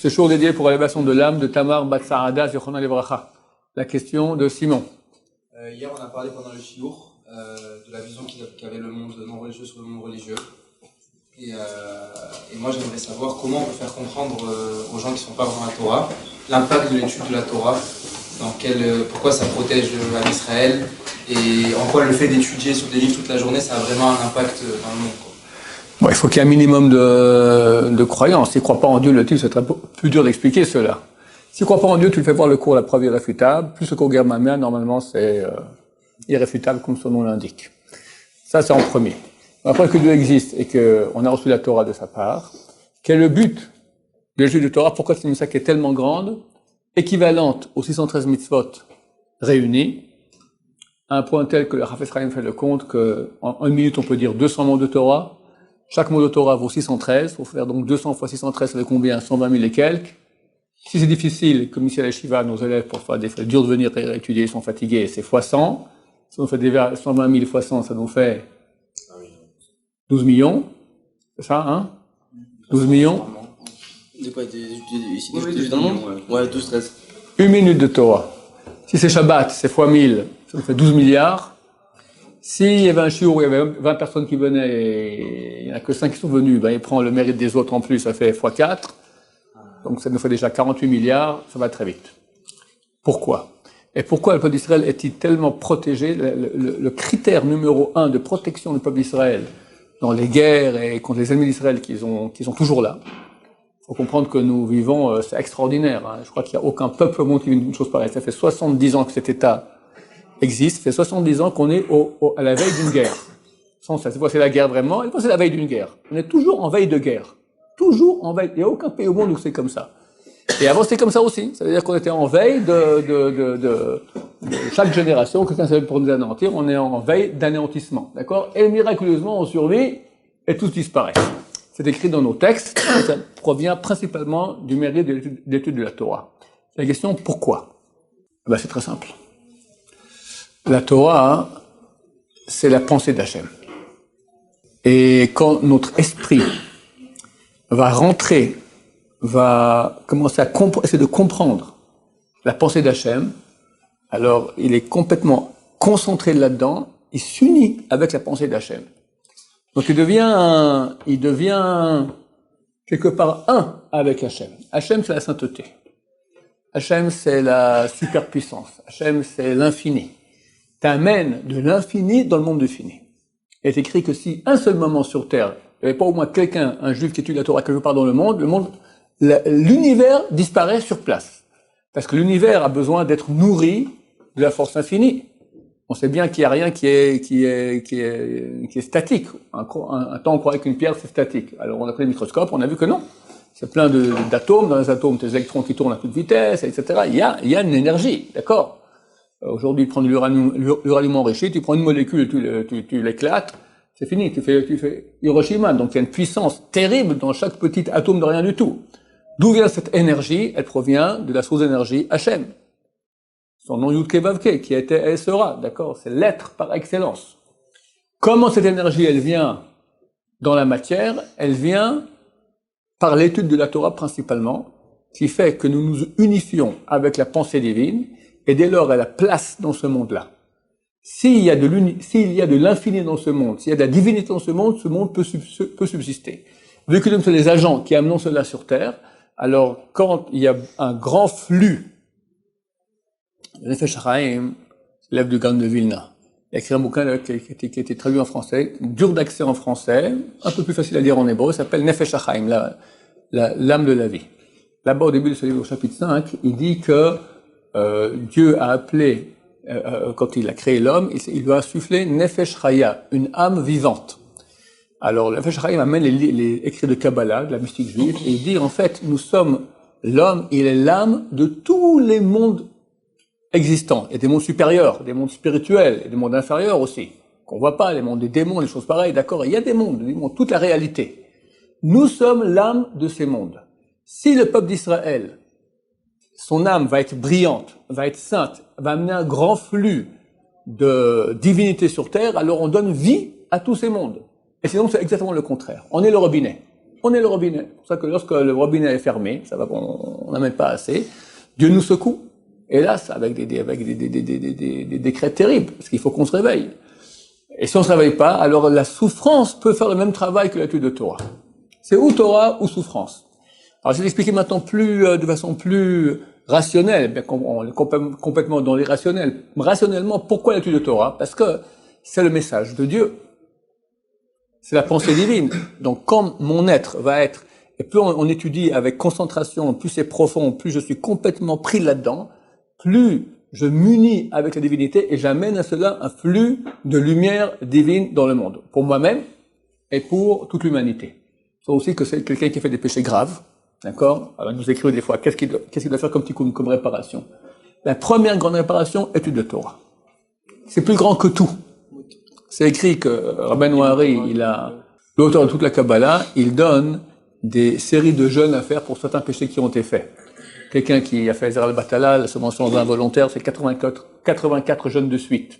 C'est jour dédié pour l'élévation de l'âme de Tamar Bat Saada Zichronah Livracha. La question de Simon. Hier, on a parlé pendant le shiur de la vision qu'avait le monde non religieux sur le monde religieux. Et moi, j'aimerais savoir comment on peut faire comprendre aux gens qui ne sont pas dans la Torah l'impact de l'étude de la Torah, pourquoi ça protège Israël et en quoi le fait d'étudier sur des livres toute la journée, ça a vraiment un impact dans le monde, quoi. Bon, il faut qu'il y ait un minimum de croyance. S'il ne croit pas en Dieu, le type, c'est très plus dur d'expliquer cela. S'il ne croit pas en Dieu, tu le fais voir le cours, la preuve irréfutable. Plus le cours Germania, normalement, c'est irréfutable, comme son nom l'indique. Ça, c'est en premier. Après que Dieu existe et qu'on a reçu la Torah de sa part, quel est le but de l'étude de Torah? Pourquoi c'est une mitzvah qui est tellement grande, équivalente aux 613 mitzvot réunis, à un point tel que le Chafetz Chaim fait le compte qu'en une minute, on peut dire 200 mots de Torah. Chaque mot de Torah vaut 613. Il faut faire donc 200 fois 613, ça fait combien? 120 000 et quelques. Si c'est difficile, comme ici à la Shiva, nos élèves, pour faire des frais durs de venir étudier, ils sont fatigués, c'est fois 100. Ça nous fait 120 000 fois 100, ça nous fait 12 millions. C'est ça, hein? 12 millions. De quoi? Ici, dans le monde? Ouais, 12, 13. Une minute de Torah. Si c'est Shabbat, c'est fois 1000, ça nous fait 12 milliards. S'il y avait un shiur où il y avait 20 personnes qui venaient et il n'y en a que 5 qui sont venus, ben il prend le mérite des autres en plus, ça fait fois 4. Donc ça nous fait déjà 48 milliards, ça va très vite. Pourquoi? Et pourquoi le peuple d'Israël est-il tellement protégé? Le critère numéro 1 de protection du peuple d'Israël dans les guerres et contre les ennemis d'Israël qui sont toujours là. Il faut comprendre que nous vivons, c'est extraordinaire, hein. Je crois qu'il n'y a aucun peuple au monde qui vit une chose pareille. Ça fait 70 ans que cet État existe, ça fait 70 ans qu'on est à la veille d'une guerre. Cette fois c'est la guerre vraiment, et c'est la veille d'une guerre. On est toujours en veille de guerre. Toujours en veille. Il n'y a aucun pays au monde où c'est comme ça. Et avant c'était comme ça aussi. Ça veut dire qu'on était en veille de chaque génération, quelqu'un savait pour nous anéantir, on est en veille d'anéantissement. D'accord? Et miraculeusement on survit et tous disparaissent. C'est écrit dans nos textes, et ça provient principalement du mérite de l'étude de la Torah. La question, pourquoi? Ben, c'est très simple. La Torah, c'est la pensée d'Hachem. Et quand notre esprit va rentrer, va commencer à essayer de comprendre la pensée d'Hachem, alors il est complètement concentré là-dedans, il s'unit avec la pensée d'Hachem. Donc il devient quelque part un avec Hachem. Hachem, c'est la sainteté. Hachem, c'est la superpuissance. Hachem, c'est l'infini. T'amènes de l'infini dans le monde du fini. Il est écrit que si un seul moment sur Terre, il n'y avait pas au moins quelqu'un, un juif qui étudie la Torah quelque part dans le monde, l'univers disparaît sur place. Parce que l'univers a besoin d'être nourri de la force infinie. On sait bien qu'il n'y a rien qui est statique. Un temps, on croyait qu'une pierre, c'est statique. Alors, on a pris le microscope, on a vu que non. C'est plein d'atomes. Dans les atomes, des électrons qui tournent à toute vitesse, etc. Il y a une énergie, d'accord? Aujourd'hui, tu prends de l'uranium enrichi, tu prends une molécule, tu l'éclates, c'est fini. Tu fais Hiroshima. Donc, il y a une puissance terrible dans chaque petit atome de rien du tout. D'où vient cette énergie? Elle provient de la source d'énergie Hachem. Son nom Yud Kei Vav Kei, qui était El Sera, d'accord? C'est l'être par excellence. Comment cette énergie, elle vient dans la matière? Elle vient par l'étude de la Torah principalement, qui fait que nous nous unifions avec la pensée divine, et dès lors elle a place dans ce monde-là. S'il y a de l'infini dans ce monde, s'il y a de la divinité dans ce monde peut subsister. Vu que nous sommes les agents qui amenons cela sur Terre, alors quand il y a un grand flux, le Nefesh Chaim, l'élève du Gaon de Vilna, il a écrit un bouquin qui a été traduit en français, dur d'accès en français, un peu plus facile à lire en hébreu, s'appelle Nefesh Chaim, l'âme de la vie. Là-bas, au début de ce livre, au chapitre 5, il dit que Dieu a appelé, quand il a créé l'homme, il lui a soufflé Nefesh Chaya, une âme vivante. Alors, le Nefesh Chaim amène les écrits de Kabbalah, de la mystique juive, et il dit, en fait, l'homme, il est l'âme de tous les mondes existants. Il y a des mondes supérieurs, des mondes spirituels, et des mondes inférieurs aussi, qu'on voit pas, les mondes des démons, les choses pareilles, d'accord? Il y a des mondes, toute la réalité. Nous sommes l'âme de ces mondes. Si le peuple d'Israël, son âme va être brillante, va être sainte, va amener un grand flux de divinité sur terre, alors on donne vie à tous ces mondes. Et sinon, c'est exactement le contraire. On est le robinet. on est le robinet. C'est pour ça que lorsque le robinet est fermé, ça va, on n'en met pas assez, Dieu nous secoue. Hélas, avec des décrets terribles, parce qu'il faut qu'on se réveille. Et si on se réveille pas, alors la souffrance peut faire le même travail que l'étude de Torah. C'est ou Torah ou souffrance. Alors je vais l'expliquer maintenant de façon plus rationnelle, bien qu'on est complètement dans l'irrationnel. Rationnellement, pourquoi l'étude de Torah? Parce que c'est le message de Dieu. C'est la pensée divine. Donc quand mon être va être, et plus on étudie avec concentration, plus c'est profond, plus je suis complètement pris là-dedans, plus je m'unis avec la divinité et j'amène à cela un flux de lumière divine dans le monde, pour moi-même et pour toute l'humanité. C'est aussi que c'est quelqu'un qui fait des péchés graves, d'accord? Alors, il nous écrit des fois, qu'est-ce qu'il doit faire comme tikkun, comme réparation? La première grande réparation, étude de Torah. C'est plus grand que tout. C'est écrit que Rabbeinu Hari, l'auteur de toute la Kabbalah, il donne des séries de jeûnes à faire pour certains péchés qui ont été faits. Quelqu'un qui a fait Zera al-Batala, la sommation involontaire, c'est 84 jeûnes de suite.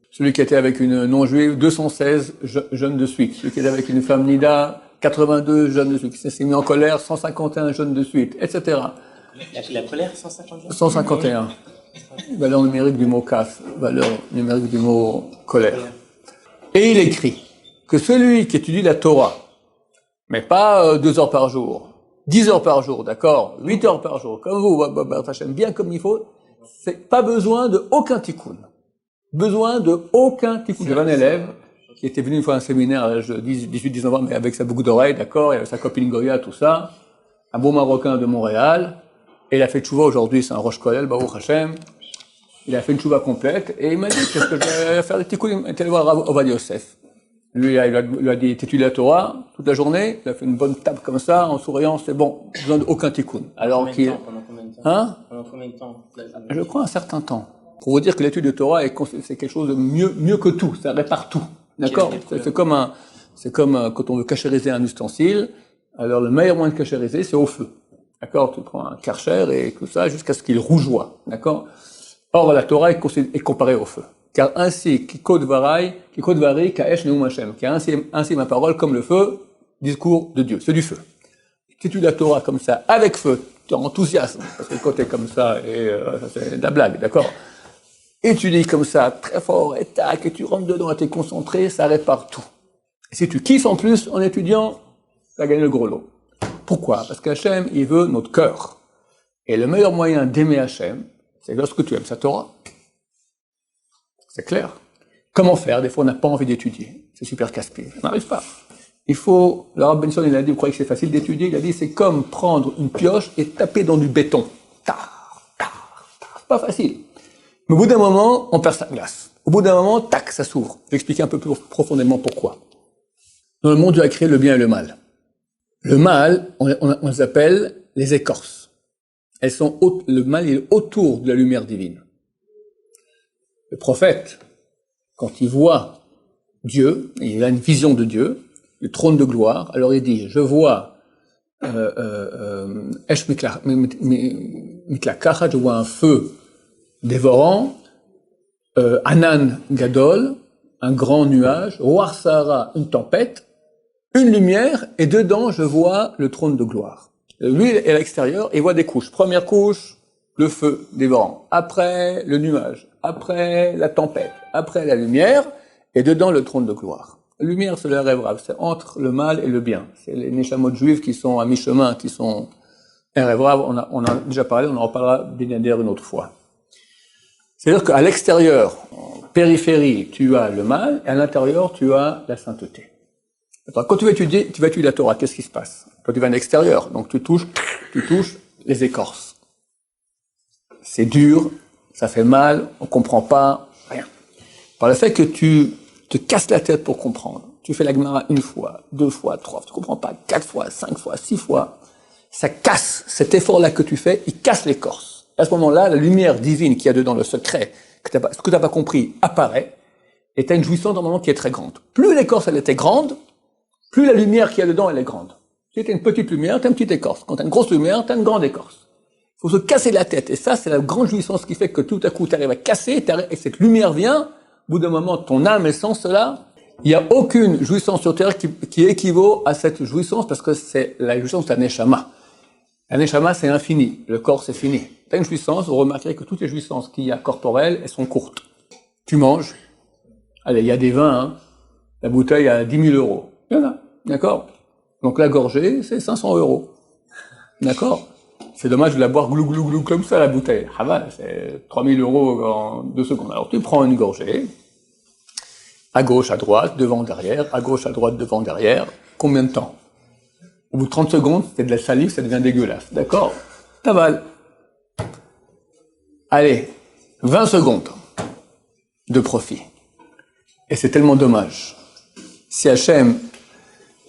Celui qui était avec une non-juive, 216 jeûnes de suite. Celui qui était avec une femme nida, 82 jeûnes de suite. Qui s'est mis en colère, 151 jeûnes de suite, etc. La colère, 150 151. Valeur numérique du mot casse, valeur numérique du mot colère. Et il écrit que celui qui étudie la Torah, mais pas 2 heures par jour, 10 heures par jour, d'accord, 8 heures par jour, comme vous, bien comme il faut, c'est pas besoin de aucun tikkun. Besoin de aucun tikkun. J'avais un élève qui était venu une fois à un séminaire à l'âge de 18-19 ans, mais avec sa boucle d'oreille, d'accord, il avait sa copine Goya, tout ça, un beau Marocain de Montréal, et il a fait tchouva aujourd'hui, c'est un Rosh Kolel, Baruch Hashem, il a fait une tchouva complète, et il m'a dit, qu'est-ce que je vais faire des tikkun? Il était allé voir Rav Ovadia Yosef. Lui, il lui a dit, t'étudies la Torah toute la journée, il a fait une bonne tape comme ça, en souriant, c'est bon, besoin d'aucun tikkun. Alors Pendant combien de temps? Hein? Pendant combien de temps? Je crois un certain temps. Pour vous dire que l'étude de Torah c'est quelque chose de mieux que tout, ça répare tout. D'accord? C'est comme quand on veut cachériser un ustensile, alors le meilleur moyen de cachériser, c'est au feu. D'accord? Tu prends un karcher et tout ça, jusqu'à ce qu'il rougeoie. D'accord? Or, la Torah est comparée au feu. Car ainsi, kikod vari, kaesh neum Hashem. Car ainsi ma parole, comme le feu, discours de Dieu. C'est du feu. Si tu la Torah comme ça, avec feu, tu es enthousiasme, parce que quand t'es comme ça, ça c'est de la blague, d'accord? Et tu dis comme ça, très fort, et tac, et tu rentres dedans, et t'es concentré, ça répare tout. Et si tu kiffes en plus, en étudiant, tu as gagné le gros lot. Pourquoi? Parce qu'Hachem, il veut notre cœur. Et le meilleur moyen d'aimer Hachem, c'est lorsque tu aimes sa Torah. C'est clair. Comment faire? Des fois, on n'a pas envie d'étudier. C'est super casse-pied. On n'arrive pas. Il faut, le Rav Benson, il a dit, vous croyez que c'est facile d'étudier? Il a dit, c'est comme prendre une pioche et taper dans du béton. Pas facile. Mais au bout d'un moment, on perd sa glace. Au bout d'un moment, tac, ça s'ouvre. Je vais expliquer un peu plus profondément pourquoi. Dans le monde, Dieu a créé le bien et le mal. Le mal, on les appelle les écorces. Le mal est autour de la lumière divine. Le prophète, quand il voit Dieu, il a une vision de Dieu, le trône de gloire, alors il dit, je vois Esh Miklakacha, je vois un feu dévorant, Anan Gadol, un grand nuage, Roar Sahara, une tempête, une lumière, et dedans je vois le trône de gloire. Lui est à l'extérieur, il voit des couches. Première couche, le feu dévorant. Après, le nuage. Après, la tempête. Après, la lumière. Et dedans, le trône de gloire. La lumière, c'est le rêve. C'est entre le mal et le bien. C'est les neshamot juifs qui sont à mi-chemin, qui sont un rêve. On a déjà parlé, on en reparlera bien une autre fois. C'est-à-dire qu'à l'extérieur, en périphérie, tu as le mal, et à l'intérieur, tu as la sainteté. Alors, quand tu vas étudier la Torah, qu'est-ce qui se passe? Quand tu vas à l'extérieur, donc tu touches les écorces. C'est dur, ça fait mal, on comprend pas, rien. Par le fait que tu te casses la tête pour comprendre, tu fais la Gemara 1 fois, 2 fois, 3 fois, tu comprends pas, 4 fois, 5 fois, 6 fois, ça casse, cet effort-là que tu fais, il casse l'écorce. À ce moment-là, la lumière divine qu'il y a dedans, le secret, ce que tu n'as pas compris, apparaît, et tu as une jouissance normalement qui est très grande. Plus l'écorce, elle était grande, plus la lumière qu'il y a dedans, elle est grande. Si tu as une petite lumière, tu as une petite écorce. Quand tu as une grosse lumière, tu as une grande écorce. Il faut se casser la tête. Et ça, c'est la grande jouissance qui fait que tout à coup, tu arrives à casser, et cette lumière vient, au bout d'un moment, ton âme et sens, cela, Il n'y a aucune jouissance sur terre qui équivaut à cette jouissance parce que c'est la jouissance de la neshama. La neshama, c'est infini. Le corps, c'est fini. T'as une jouissance, vous remarquerez que toutes les jouissances qu'il y a corporelles, elles sont courtes. Tu manges. Allez, il y a des vins, hein. La bouteille à 10 000 euros. Il y en a. D'accord? Donc la gorgée, c'est 500 euros. D'accord? C'est dommage de la boire glou glou glou comme ça, la bouteille. Ah bah, c'est 3 000 euros en 2 secondes. Alors tu prends une gorgée. À gauche, à droite, devant, derrière, à gauche, à droite, devant, derrière. Combien de temps? Au bout de 30 secondes, c'est de la salive, ça devient dégueulasse. D'accord? T'avales. Allez, 20 secondes de profit. Et c'est tellement dommage. Si Hachem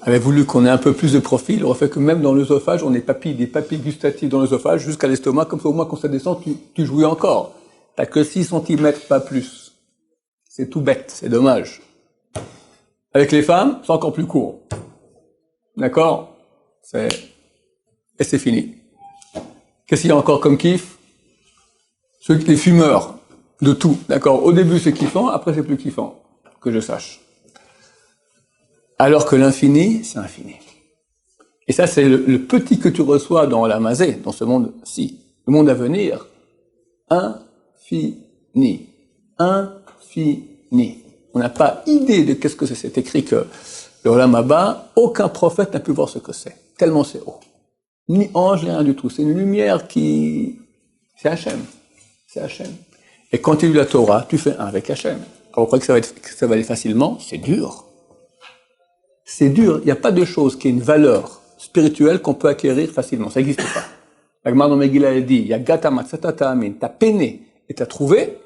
avait voulu qu'on ait un peu plus de profit, il aurait fait que même dans l'œsophage, on ait des papilles gustatives dans l'œsophage jusqu'à l'estomac, comme ça au moins quand ça descend, tu jouis encore. T'as que 6 cm, pas plus. C'est tout bête, c'est dommage. Avec les femmes, c'est encore plus court. D'accord? Et c'est fini. Qu'est-ce qu'il y a encore comme kiff? Les fumeurs, de tout. D'accord? Au début, c'est kiffant, après, c'est plus kiffant, que je sache. Alors que l'infini, c'est infini. Et ça, c'est le petit que tu reçois dans la mazé, dans ce monde-ci. Le monde à venir, infini. Infini. On n'a pas idée de qu'est-ce que c'est. C'est écrit que le Olam Haba, aucun prophète n'a pu voir ce que c'est. Tellement c'est haut. Ni ange, ni rien du tout. C'est une lumière qui... C'est Hachem. C'est Hachem. Et quand tu lis la Torah, tu fais un avec Hachem. Alors, vous croyez que ça va aller facilement? C'est dur. C'est dur. Il n'y a pas de chose qui ait une valeur spirituelle qu'on peut acquérir facilement. Ça n'existe pas. La Gemara dans Megillah, elle dit, il y a gata matzata ta'amin. T'as peiné et t'as trouvé.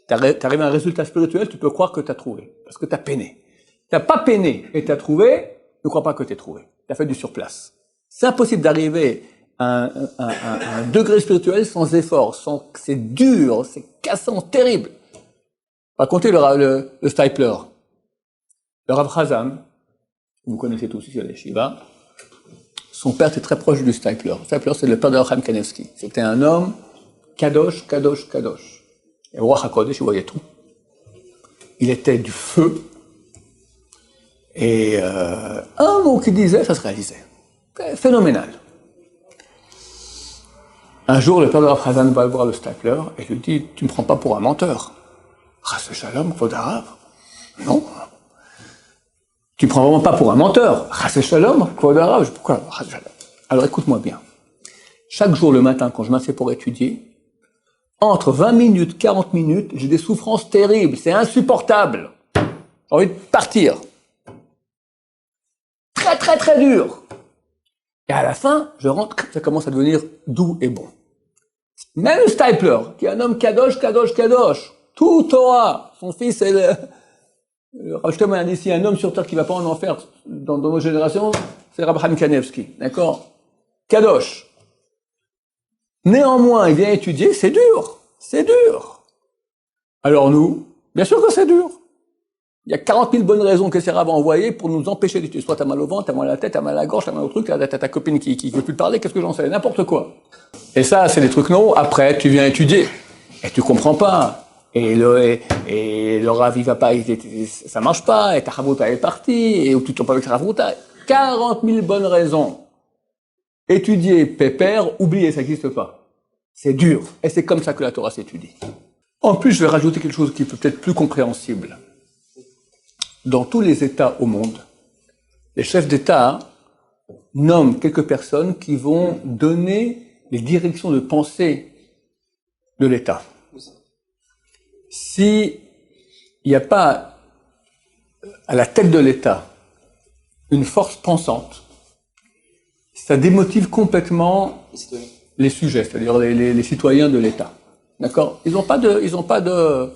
T'arrives à un résultat spirituel, tu peux croire que t'as trouvé. Parce que t'as peiné. T'as pas peiné et t'as trouvé, ne crois pas que t'es trouvé. T'as fait du surplace. C'est impossible d'arriver à un degré spirituel sans effort, c'est dur, c'est cassant, terrible. Racontez le Stipler. Le Rav Chazam, vous connaissez tous ici à l'Yeshiva, son père était très proche du Stipler. Le Stipler, c'est le père de Racham Kanevsky. C'était un homme kadosh, kadosh, kadosh. Et au Roi HaKodesh, il voyait tout. Il était du feu. Et un mot qu'il disait, ça se réalisait. Phénoménal. Un jour, le père de Rav Chazan va voir le Stipler et lui dit, tu me prends pas pour un menteur. Chas Shalom, Kvod Harav. Non. Tu me prends vraiment pas pour un menteur. Chas Shalom, Kvod Harav. Pourquoi? Alors écoute-moi bien. Chaque jour le matin, quand je m'assieds pour étudier, entre 20 minutes, 40 minutes, j'ai des souffrances terribles. C'est insupportable. J'ai envie de partir. Très, très, très dur. Et à la fin, je rentre, ça commence à devenir doux et bon. Même le Stipler, qui est un homme kadosh, kadosh, kadosh, tout Torah, son fils est le Rav Shlomo a dit, ici, un homme sur terre qui va pas en enfer dans nos générations, c'est Rab Chaim Kanevsky, d'accord? Kadosh. Néanmoins, il vient étudier, c'est dur. C'est dur. Alors nous, bien sûr que c'est dur. Il y a 40 000 bonnes raisons que ces rabbins ont envoyées pour nous empêcher d'étudier. Soit t'as mal au ventre, t'as mal à la tête, t'as mal à la gorge, t'as mal au truc, t'as ta copine qui veut plus te parler, qu'est-ce que j'en sais? N'importe quoi. Et ça, c'est des trucs non. Après, tu viens étudier. Et tu comprends pas. Et le rav, il va pas, ça marche pas, et ta chavruta est partie, et tu tombes pas avec ta chavruta. 40 000 bonnes raisons. Étudier, pépère, oublier, ça n'existe pas. C'est dur. Et c'est comme ça que la Torah s'étudie. En plus, je vais rajouter quelque chose qui peut être plus compréhensible. Dans tous les États au monde, les chefs d'État nomment quelques personnes qui vont donner les directions de pensée de l'État. Si il n'y a pas à la tête de l'État une force pensante, ça démotive complètement les sujets, c'est-à-dire les citoyens de l'État. D'accord? Ils n'ont pas de.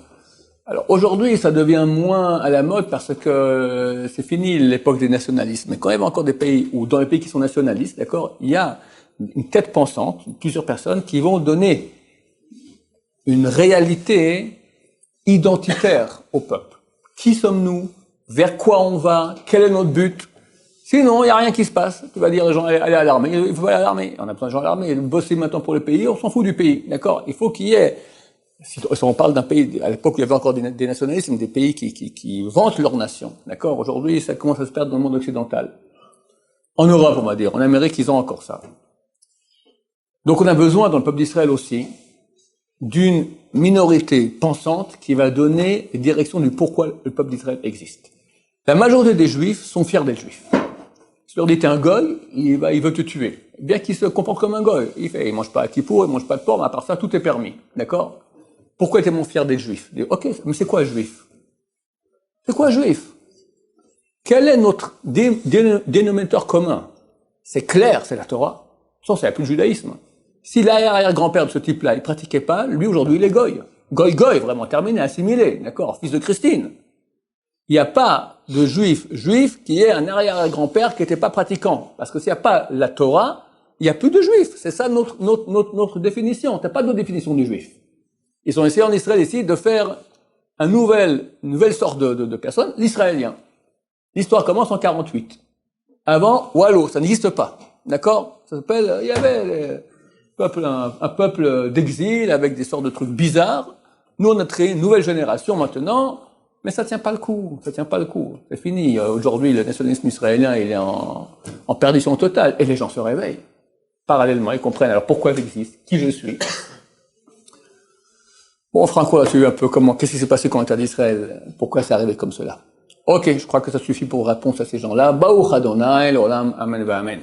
Alors aujourd'hui, ça devient moins à la mode parce que c'est fini l'époque des nationalistes. Mais quand il y a encore des pays, ou dans les pays qui sont nationalistes, d'accord, il y a une tête pensante, plusieurs personnes qui vont donner une réalité identitaire au peuple. Qui sommes-nous? Vers quoi on va? Quel est notre but? Sinon, il n'y a rien qui se passe. Tu vas dire aux gens, allez à l'armée. Il faut aller à l'armée. On a besoin de gens à l'armée. Bosser maintenant pour le pays, on s'en fout du pays. D'accord? Il faut qu'il y ait Si on parle d'un pays, à l'époque, il y avait encore des nationalismes, des pays qui vantent leur nation. D'accord? Aujourd'hui, ça commence à se perdre dans le monde occidental. En Europe, on va dire. En Amérique, ils ont encore ça. Donc, on a besoin, dans le peuple d'Israël aussi, d'une minorité pensante qui va donner les directions du pourquoi le peuple d'Israël existe. La majorité des Juifs sont fiers d'être Juifs. Si tu leur dis t'es un goy, il veut te tuer. Bien qu'il se comporte comme un goy. Il mange pas à Kippour, il mange pas de porc, mais à part ça, tout est permis. D'accord? Pourquoi es-tu fier d'être Juif? Ok, mais c'est quoi Juif? C'est quoi Juif? Quel est notre dénominateur commun? C'est clair, c'est la Torah. Sans ça, il n'y a plus de judaïsme. Si l'arrière-grand-père de ce type-là, il pratiquait pas, lui, aujourd'hui, il est goy. Goy, vraiment terminé, assimilé, d'accord, fils de Christine. Il n'y a pas de juif qui est un arrière-grand-père qui n'était pas pratiquant. Parce que s'il n'y a pas la Torah, il n'y a plus de juif. C'est ça notre définition. T'as pas d'autre définition du juif. Ils ont essayé en Israël ici de faire une nouvelle sorte de personne, l'israélien. L'histoire commence en 48. Avant, Wallo, ça n'existe pas. D'accord? Ça s'appelle, il y avait un peuple d'exil avec des sortes de trucs bizarres. Nous, on a créé une nouvelle génération maintenant, mais ça tient pas le coup. Ça tient pas le coup. C'est fini. Aujourd'hui, le nationalisme israélien, il est en perdition totale. Et les gens se réveillent. Parallèlement, ils comprennent alors pourquoi j'existe, qui je suis. Bon, Franco a su un peu qu'est-ce qui s'est passé quand on était d'Israël, pourquoi c'est arrivé comme cela. Ok, je crois que ça suffit pour répondre à ces gens-là. Baruch Adonai, l'olam, amen, amen.